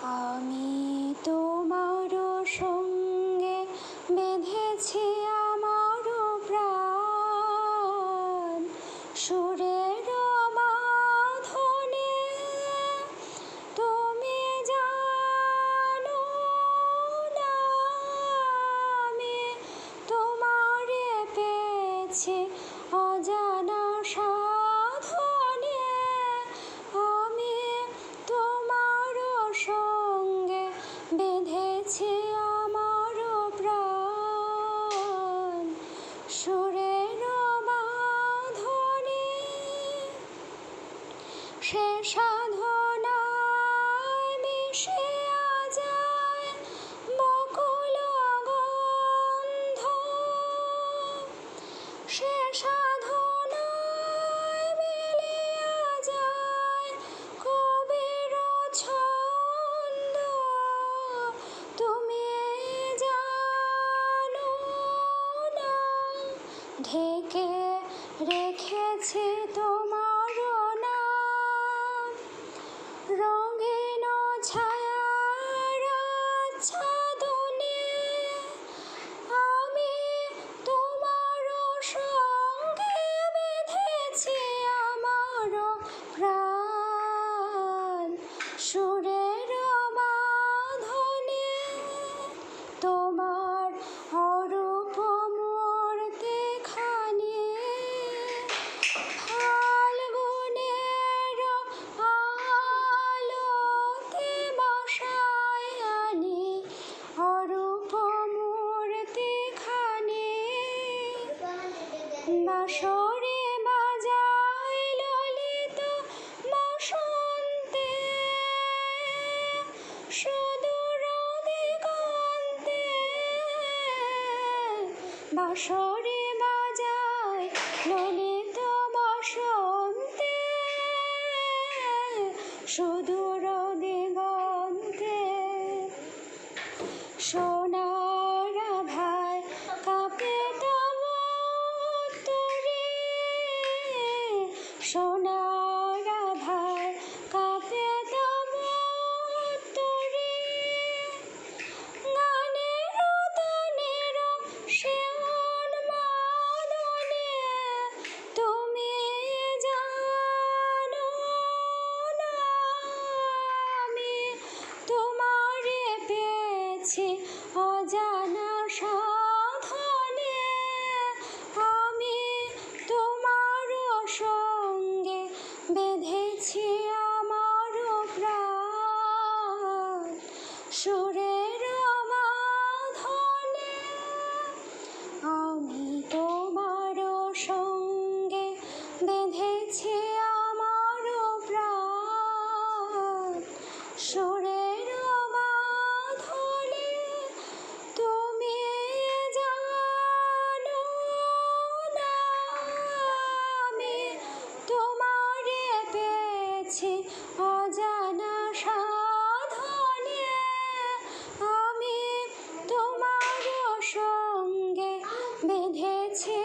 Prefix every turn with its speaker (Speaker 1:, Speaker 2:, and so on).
Speaker 1: আমি তোমার সঙ্গে বেঁধেছি আমার প্রাণ, সুরের বাঁধনে তুমি জানো না আমি তোমারে পেয়েছি অজানা সাধনে। আমি তোমার সঙ্গে বেঁধেছি আমার প্রাণ, সুরের বাঁধনে। সে সাধনায় মিশিয়া যায় বকুল গন্ধ, সে সাধনায় মিলিয়া যায় কবির ছন্দ। তুমি জানো না ঢেকে রেখেছি তোমার নাম, রঙিন ছায়ার আচ্ছাদনে। আমি তোমার সঙ্গে বেঁধেছি আমার প্রাণ, সুরের বাঁধনে। তোমার অরূপ মূর্তি খানি ফাল্গুনের আলোতে বসাই আনি, অরূপ মূর্তি খানি বাঁশরি বাজাই ললিত বসন্তে, সুদূর দিগন্তে বাঁশরি বাজাই ললিত বসন্তে, সুদূর দিগন্তে। সোনার আভায় কাঁপে তব তরি, সোনার আভায় কাঁপে তব তরি। গানের তানের সেবন মাদনে তুমি জানো না আমি তোমারে পেয়েছি অজানা সাধনে। আমি তোমার সঙ্গে বেঁধেছি আমার প্রাণ, সুরের বাঁধনে। আমি তোমার সঙ্গে বেঁধেছি আমার প্রাণ, সুরের বাঁধনে। তুমি জানো না আমি তোমারে পেয়েছি অজানা সাধনে। আমি তোমার সঙ্গে বেঁধেছি